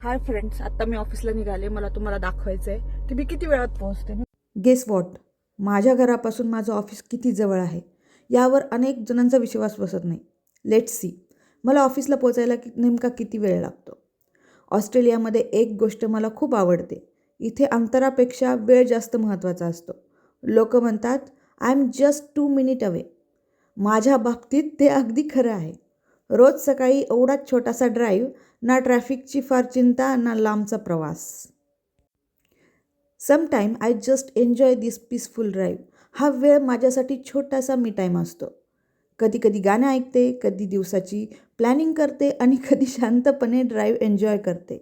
Hi friends, आता मी ऑफिसला निघाले. मला तुम्हाला दाखवायचं आहे की मी किती वेळात पोहोचते. गेस वॉट, माझ्या घरापासून माझं ऑफिस किती जवळ आहे यावर अनेक जणांचा विश्वास बसत नाही. लेट्स सी, मला ऑफिसला पोचायला नेमका किती वेळ लागतो. ऑस्ट्रेलियामध्ये एक गोष्ट मला खूप आवडते. इथे अंतरापेक्षा वेळ जास्त महत्त्वाचा असतो. लोक म्हणतात I am just 2 minute away. माझ्या बाबतीत ते अगदी खरं आहे. रोज सकाळी एवढाच छोटासा ड्राईव्ह, ना ट्रॅफिकची फार चिंता, ना लांबचा प्रवास. Sometime I just enjoy this peaceful drive. हा वेळ माझ्यासाठी छोटासा मी टाईम असतो. कधी कधी गाणं ऐकते, कधी दिवसाची प्लॅनिंग करते आणि कधी शांतपणे ड्राईव्ह एन्जॉय करते.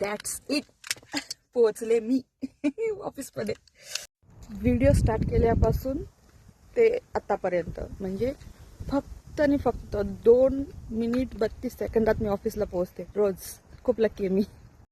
दॅट्स इट, पोहोचले मी ऑफिसमध्ये. व्हिडिओ स्टार्ट केल्यापासून ते आतापर्यंत म्हणजे फक्त आणि फक्त 2 मिनिट 32 सेकंदात मी ऑफिसला पोहोचते रोज. खूप लकी आहे मी.